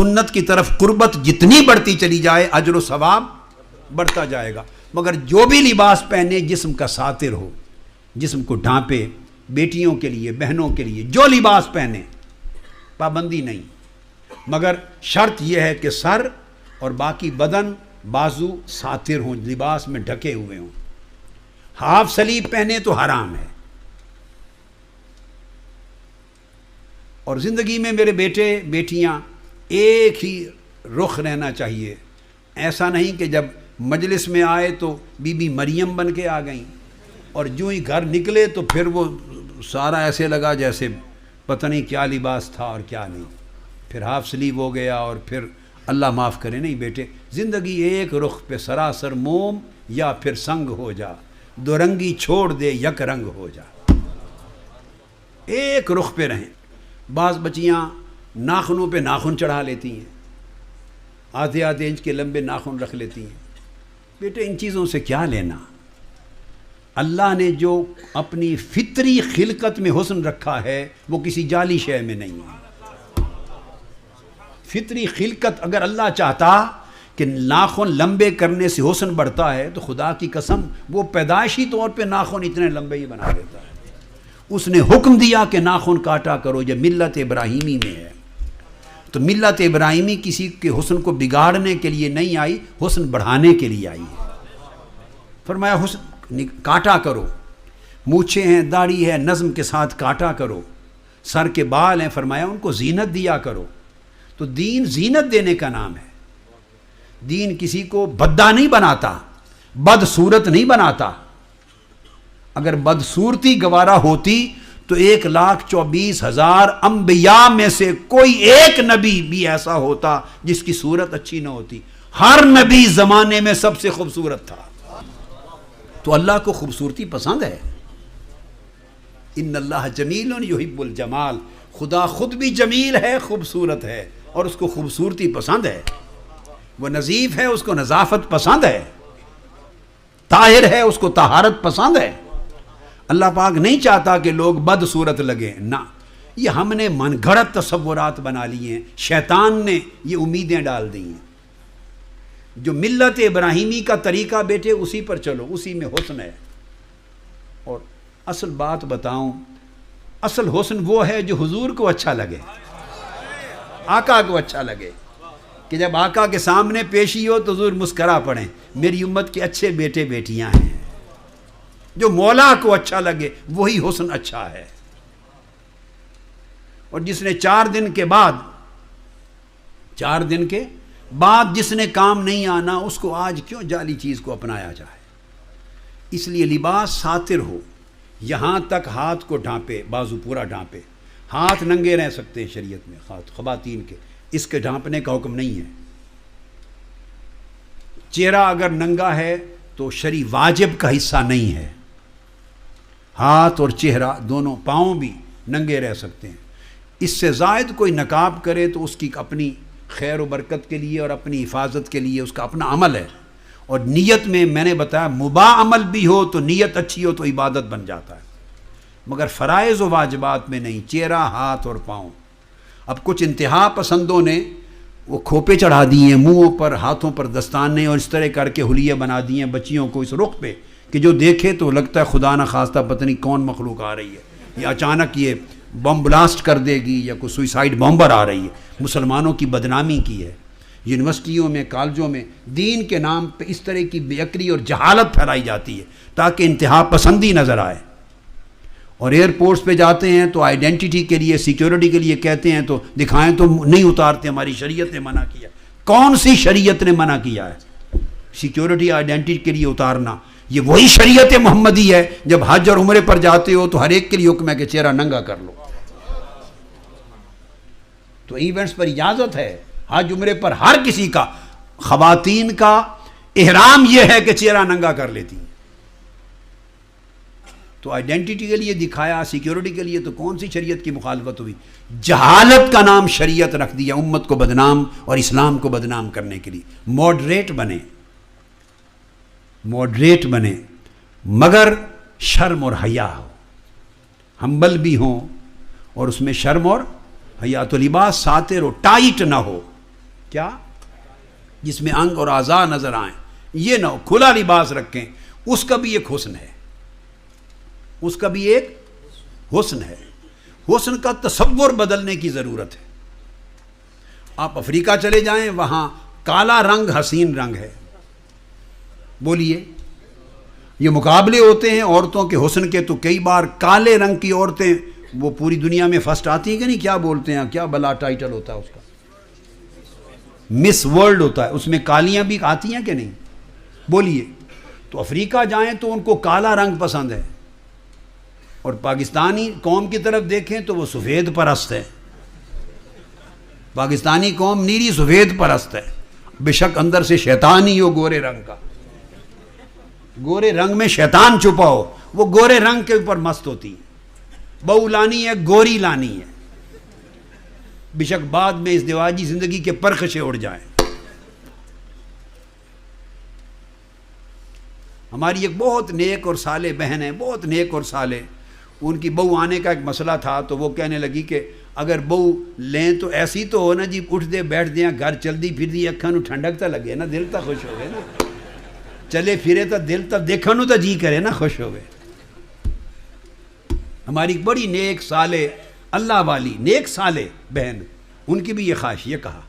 سنت کی طرف قربت جتنی بڑھتی چلی جائے اجر و ثواب بڑھتا جائے گا. مگر جو بھی لباس پہنے جسم کا ساتر ہو، جسم کو ڈھانپے، بیٹیوں کے لیے، بہنوں کے لیے جو لباس پہنے، پابندی نہیں، مگر شرط یہ ہے کہ سر اور باقی بدن، بازو ساتر ہوں، لباس میں ڈھکے ہوئے ہوں. ہاف سلیب پہنے تو حرام ہے. اور زندگی میں میرے بیٹے بیٹیاں ایک ہی رخ رہنا چاہیے. ایسا نہیں کہ جب مجلس میں آئے تو بی بی مریم بن کے آ گئیں اور جو ہی گھر نکلے تو پھر وہ سارا ایسے لگا جیسے پتہ نہیں کیا لباس تھا اور کیا نہیں، پھر ہاف سلیو ہو گیا اور پھر اللہ معاف کرے. نہیں بیٹے، زندگی ایک رخ پہ سراسر موم یا پھر سنگ ہو جا، دو رنگی چھوڑ دے یک رنگ ہو جا. ایک رخ پہ رہیں. بعض بچیاں ناخنوں پہ ناخن چڑھا لیتی ہیں، آدھے آدھے انچ کے لمبے ناخن رکھ لیتی ہیں. بیٹے ان چیزوں سے کیا لینا؟ اللہ نے جو اپنی فطری خلقت میں حسن رکھا ہے وہ کسی جعلی شے میں نہیں ہے. فطری خلقت اگر اللہ چاہتا کہ ناخن لمبے کرنے سے حسن بڑھتا ہے تو خدا کی قسم وہ پیدائشی طور پہ ناخن اتنے لمبے ہی بنا دیتا ہے. اس نے حکم دیا کہ ناخن کاٹا کرو، یہ ملت ابراہیمی میں ہے. تو ملت ابراہیمی کسی کے حسن کو بگاڑنے کے لیے نہیں آئی، حسن بڑھانے کے لیے آئی ہے. فرمایا حسن کاٹا کرو، مونچھیں ہیں، داڑھی ہے، نظم کے ساتھ کاٹا کرو، سر کے بال ہیں، فرمایا ان کو زینت دیا کرو. تو دین زینت دینے کا نام ہے. دین کسی کو بددہ نہیں بناتا، بدصورت نہیں بناتا. اگر بدصورتی گوارا ہوتی تو 1,24,000 انبیاء میں سے کوئی ایک نبی بھی ایسا ہوتا جس کی صورت اچھی نہ ہوتی. ہر نبی زمانے میں سب سے خوبصورت تھا. تو اللہ کو خوبصورتی پسند ہے. ان اللہ جمیل یحب الجمال. خدا خود بھی جمیل ہے، خوبصورت ہے، اور اس کو خوبصورتی پسند ہے. وہ نظیف ہے، اس کو نظافت پسند ہے. طاہر ہے، اس کو طہارت پسند ہے. اللہ پاک نہیں چاہتا کہ لوگ بد صورت لگیں. نہ، یہ ہم نے من گھڑت تصورات بنا لیے ہیں. شیطان نے یہ امیدیں ڈال دی ہیں. جو ملت ابراہیمی کا طریقہ بیٹے اسی پر چلو، اسی میں حسن ہے. اور اصل بات بتاؤں، اصل حسن وہ ہے جو حضور کو اچھا لگے، آقا کو اچھا لگے. کہ جب آقا کے سامنے پیشی ہو تو حضور مسکرا پڑیں، میری امت کے اچھے بیٹے بیٹیاں ہیں. جو مولا کو اچھا لگے وہی حسن اچھا ہے. اور جس نے 4 دن کے بعد جس نے کام نہیں آنا اس کو آج کیوں جعلی چیز کو اپنایا جائے. اس لیے لباس ساتر ہو، یہاں تک ہاتھ کو ڈھانپے، بازو پورا ڈھانپے. ہاتھ ننگے رہ سکتے ہیں شریعت میں، خواتین کے، اس کے ڈھانپنے کا حکم نہیں ہے. چہرہ اگر ننگا ہے تو شرعی واجب کا حصہ نہیں ہے. ہاتھ اور چہرہ دونوں، پاؤں بھی ننگے رہ سکتے ہیں. اس سے زائد کوئی نقاب کرے تو اس کی اپنی خیر و برکت کے لیے اور اپنی حفاظت کے لیے اس کا اپنا عمل ہے. اور نیت میں نے بتایا مباح عمل بھی ہو تو نیت اچھی ہو تو عبادت بن جاتا ہے، مگر فرائض و واجبات میں نہیں. چہرہ، ہاتھ اور پاؤں. اب کچھ انتہا پسندوں نے وہ کھوپے چڑھا دیے ہیں منہوں پر، ہاتھوں پر دستانے، اور اس طرح کر کے حلیے بنا دیے ہیں بچیوں کو اس رخ پہ کہ جو دیکھے تو لگتا ہے خدا نہ خواستہ پتہ نہیں کون مخلوق آ رہی ہے، یا اچانک یہ بم بلاسٹ کر دے گی یا کوئی سوئسائڈ بمبر آ رہی ہے. مسلمانوں کی بدنامی کی ہے. یونیورسٹیوں میں، کالجوں میں دین کے نام پہ اس طرح کی بے عقلی اور جہالت پھیلائی جاتی ہے تاکہ انتہا پسندی نظر آئے. اور ایئرپورٹس پہ جاتے ہیں تو آئیڈینٹی کے لیے، سیکیورٹی کے لیے کہتے ہیں تو دکھائیں تو نہیں اتارتے، ہماری شریعت نے منع کیا. کون سی شریعت نے منع کیا ہے سیکیورٹی آئیڈینٹی کے لیے اتارنا؟ یہ وہی شریعت محمدی ہے. جب حج اور عمرے پر جاتے ہو تو ہر ایک کے لیے حکم ہے کہ چہرہ ننگا کر لو. تو ایونٹس پر اجازت ہے، حج عمرے پر ہر کسی کا. خواتین کا احرام یہ ہے کہ چہرہ ننگا کر لیتی ہیں. تو آئیڈینٹی کے لیے دکھایا، سیکیورٹی کے لیے، تو کون سی شریعت کی مخالفت ہوئی؟ جہالت کا نام شریعت رکھ دیا امت کو بدنام اور اسلام کو بدنام کرنے کے لیے. موڈریٹ بنے مگر شرم اور حیا ہو، ہمبل بھی ہوں اور اس میں شرم اور حیا. تو لباس ساتر ہو، ٹائٹ نہ ہو. کیا؟ جس میں انگ اور اعضاء نظر آئیں، یہ نہ ہو، کھلا لباس رکھیں، اس کا بھی ایک حسن ہے، اس کا بھی ایک حسن ہے۔ حسن کا تصور بدلنے کی ضرورت ہے۔ آپ افریقہ چلے جائیں، وہاں کالا رنگ حسین رنگ ہے، بولیے، یہ مقابلے ہوتے ہیں عورتوں کے حسن کے، تو کئی بار کالے رنگ کی عورتیں وہ پوری دنیا میں فرسٹ آتی ہیں کہ نہیں؟ کیا بولتے ہیں، کیا بلا ٹائٹل ہوتا ہے اس کا؟ مس ورلڈ ہوتا ہے، اس میں کالیاں بھی آتی ہیں کہ نہیں؟ بولیے۔ تو افریقہ جائیں تو ان کو کالا رنگ پسند ہے، اور پاکستانی قوم کی طرف دیکھیں تو وہ سفید پرست ہے۔ پاکستانی قوم نیری سفید پرست ہے، بے شک اندر سے شیطان ہی ہو گورے رنگ کا، گورے رنگ میں شیطان چھپا ہو، وہ گورے رنگ کے اوپر مست ہوتی ہے، بہو لانی ہے، گوری لانی ہے، بے شک بعد میں اس دیواجی زندگی کے پرخشے اڑ جائیں۔ ہماری ایک بہت نیک اور صالح بہن ہے، بہت نیک اور صالح، ان کی بہو آنے کا ایک مسئلہ تھا، تو وہ کہنے لگی کہ اگر بہو لیں تو ایسی تو ہو نا جی، اٹھ دے بیٹھ دیں، گھر چل دی پھر دی، اکھاں نو ٹھنڈک تا لگے نا، دل تا خوش ہوئے نا، چلے پھرے تا دل تا دیکھا نو تا جی کرے نا، خوش ہوئے۔ ہماری بڑی نیک صالح اللہ والی نیک صالح بہن، ان کی بھی یہ خواہش، یہ کہا۔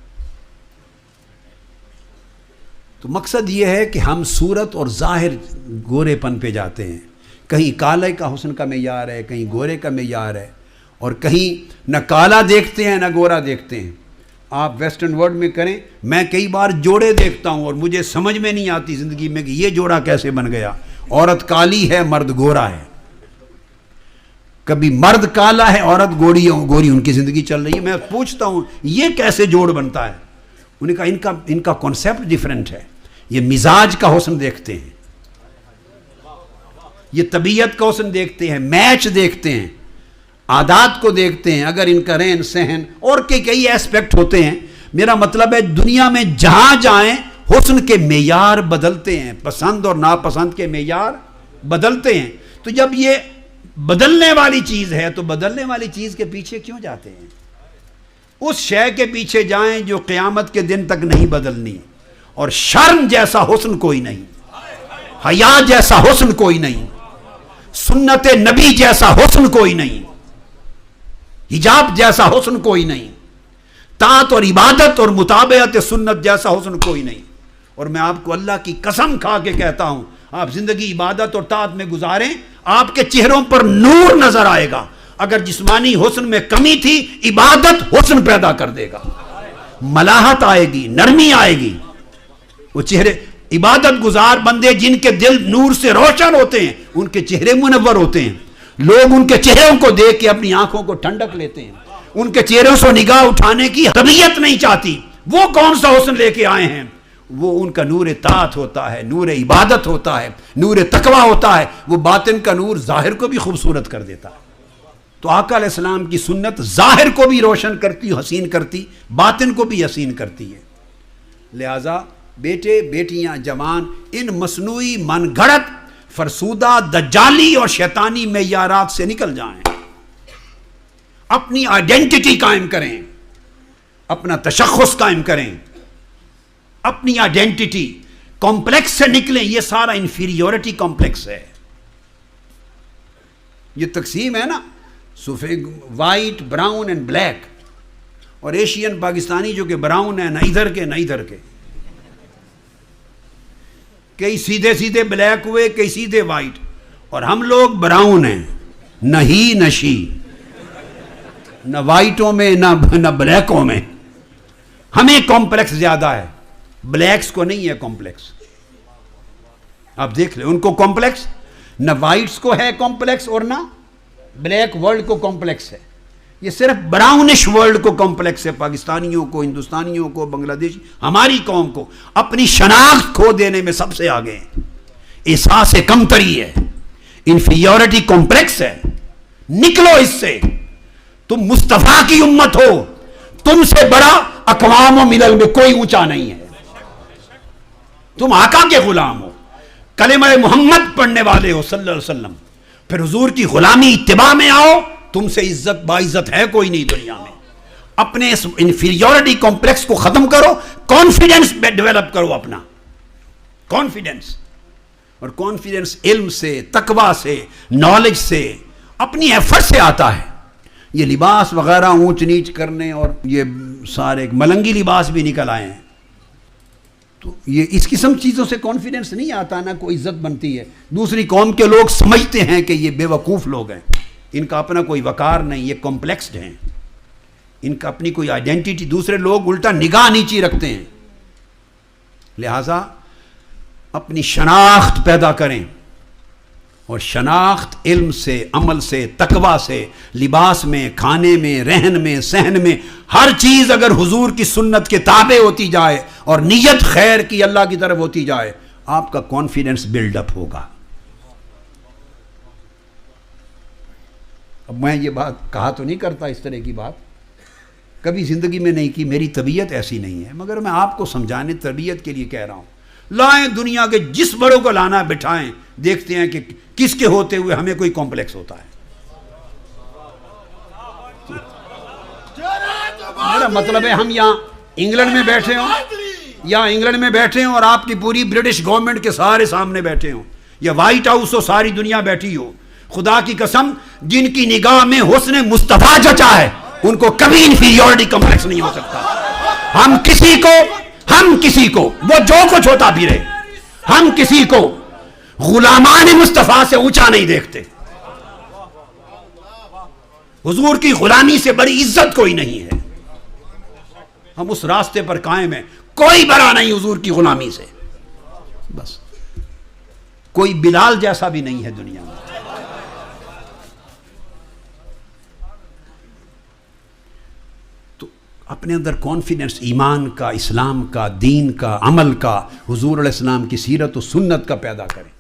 تو مقصد یہ ہے کہ ہم صورت اور ظاہر گورے پن پہ جاتے ہیں، کہیں کالے کا حسن کا معیار ہے، کہیں گورے کا معیار ہے، اور کہیں نہ کالا دیکھتے ہیں نہ گورا دیکھتے ہیں۔ آپ ویسٹرن ورلڈ میں کریں، میں کئی بار جوڑے دیکھتا ہوں اور مجھے سمجھ میں نہیں آتی زندگی میں کہ یہ جوڑا کیسے بن گیا، عورت کالی ہے مرد گورا ہے، کبھی مرد کالا ہے عورت گوری ان کی زندگی چل رہی ہے۔ میں پوچھتا ہوں یہ کیسے جوڑ بنتا ہے؟ انہیں کہا ان کا کانسیپٹ ڈیفرنٹ ہے، یہ مزاج کا حسن دیکھتے ہیں، یہ طبیعت کا حسن دیکھتے ہیں، میچ دیکھتے ہیں، عادات کو دیکھتے ہیں، اگر ان کا رہن سہن اور کئی ایسپیکٹ ہوتے ہیں۔ میرا مطلب ہے دنیا میں جہاں جائیں حسن کے معیار بدلتے ہیں، پسند اور ناپسند کے معیار بدلتے ہیں۔ تو جب یہ بدلنے والی چیز ہے تو بدلنے والی چیز کے پیچھے کیوں جاتے ہیں؟ اس شے کے پیچھے جائیں جو قیامت کے دن تک نہیں بدلنی، اور شرم جیسا حسن کوئی نہیں، حیا جیسا حسن کوئی نہیں، سنت نبی جیسا حسن کوئی نہیں، حجاب جیسا حسن کوئی نہیں، طاعت اور عبادت اور مطابعت سنت جیسا حسن کوئی نہیں۔ اور میں آپ کو اللہ کی قسم کھا کے کہتا ہوں، آپ زندگی عبادت اور طاعت میں گزاریں، آپ کے چہروں پر نور نظر آئے گا۔ اگر جسمانی حسن میں کمی تھی، عبادت حسن پیدا کر دے گا، ملاحت آئے گی، نرمی آئے گی۔ وہ چہرے عبادت گزار بندے جن کے دل نور سے روشن ہوتے ہیں، ان کے چہرے منور ہوتے ہیں، لوگ ان کے چہروں کو دیکھ کے اپنی آنکھوں کو ٹھنڈک لیتے ہیں، ان کے چہروں سے نگاہ اٹھانے کی طبیعت نہیں چاہتی۔ وہ کون سا حسن لے کے آئے ہیں؟ وہ ان کا نور طاعت ہوتا ہے، نور عبادت ہوتا ہے، نور تقوی ہوتا ہے۔ وہ باطن کا نور ظاہر کو بھی خوبصورت کر دیتا ہے۔ تو آقا علیہ السلام کی سنت ظاہر کو بھی روشن کرتی، حسین کرتی، باطن کو بھی حسین کرتی ہے۔ لہٰذا بیٹے بیٹیاں جوان ان مصنوعی من گھڑت فرسودہ دجالی اور شیطانی معیارات سے نکل جائیں، اپنی آئیڈینٹی قائم کریں، اپنا تشخص قائم کریں، اپنی آئیڈینٹی کمپلیکس سے نکلیں۔ یہ سارا انفیریورٹی کمپلیکس ہے، یہ تقسیم ہے نا، سفید وائٹ براؤن اینڈ بلیک، اور ایشین پاکستانی جو کہ براؤن ہے، نہ ادھر کے نہ ادھر کے، کئی سیدھے سیدھے بلیک ہوئے، کئی سیدھے وائٹ، اور ہم لوگ براؤن ہیں، نہ ہی نہ شی، نہ وائٹوں میں نہ بلیکوں میں۔ ہمیں کمپلیکس زیادہ ہے، بلیکس کو نہیں ہے کمپلیکس۔ آپ دیکھ لیں ان کو کمپلیکس، نہ وائٹس کو ہے کمپلیکس اور نہ بلیک ورلڈ کو کمپلیکس ہے، یہ صرف براؤنش ورلڈ کو کمپلیکس ہے، پاکستانیوں کو، ہندوستانیوں کو، بنگلہ دیش، ہماری قوم کو اپنی شناخت کھو دینے میں سب سے آگے ہیں۔ احساس کمتری ہے، انفیریورٹی کمپلیکس ہے، نکلو اس سے۔ تم مصطفیٰ کی امت ہو، تم سے بڑا اقوام و ملل میں کوئی اونچا نہیں ہے، تم آقا کے غلام ہو، کلمہ محمد پڑھنے والے ہو صلی اللہ علیہ وسلم، پھر حضور کی غلامی اتباع میں آؤ، تم سے عزت باعزت ہے کوئی نہیں دنیا میں۔ اپنے اس انفیریورٹی کمپلیکس کو ختم کرو، کانفیڈنس ڈیولپ کرو اپنا، کانفیڈنس. اور کانفیڈنس علم سے، تقویٰ سے، نالج سے، اپنی ایفرٹ سے آتا ہے. یہ لباس وغیرہ اونچ نیچ کرنے اور یہ سارے ملنگی لباس بھی نکل آئے ہیں، تو یہ اس قسم چیزوں سے کانفیڈنس نہیں آتا، نہ کوئی عزت بنتی ہے. دوسری قوم کے لوگ سمجھتے ہیں کہ یہ بے وقوف لوگ ہیں، ان کا اپنا کوئی وقار نہیں، یہ کمپلیکسڈ ہیں، ان کا اپنی کوئی آئیڈینٹی. دوسرے لوگ الٹا نگاہ نیچی رکھتے ہیں. لہذا اپنی شناخت پیدا کریں، اور شناخت علم سے، عمل سے، تقویٰ سے، لباس میں، کھانے میں، رہن میں، سہن میں، ہر چیز اگر حضور کی سنت کے تابع ہوتی جائے اور نیت خیر کی اللہ کی طرف ہوتی جائے، آپ کا کانفیڈنس بلڈ اپ ہوگا. اب میں یہ بات کہا تو نہیں کرتا، اس طرح کی بات کبھی زندگی میں نہیں کی، میری طبیعت ایسی نہیں ہے، مگر میں آپ کو سمجھانے طبیعت کے لیے کہہ رہا ہوں. لائیں دنیا کے جس بڑوں کو لانا بٹھائیں، دیکھتے ہیں کہ کس کے ہوتے ہوئے ہمیں کوئی کمپلیکس ہوتا ہے. میرا مطلب ہے ہم یہاں انگلینڈ میں بیٹھے ہوں، یا انگلینڈ میں بیٹھے ہوں اور آپ کی پوری برٹش گورنمنٹ کے سارے سامنے بیٹھے ہوں، یا وائٹ ہاؤس ہو، ساری دنیا بیٹھی ہو، خدا کی قسم جن کی نگاہ میں حسن مصطفیٰ جچا ہے ان کو کبھی انفیریورٹی کمپلیکس نہیں ہو سکتا. ہم کسی کو وہ جو کچھ ہوتا بھی رہے، ہم کسی کو غلامان مصطفیٰ سے اونچا نہیں دیکھتے. حضور کی غلامی سے بڑی عزت کوئی نہیں ہے. ہم اس راستے پر قائم ہیں، کوئی بڑا نہیں حضور کی غلامی سے. بس کوئی بلال جیسا بھی نہیں ہے دنیا میں. تو اپنے اندر کانفیڈنس ایمان کا، اسلام کا، دین کا، عمل کا، حضور علیہ السلام کی سیرت و سنت کا پیدا کریں.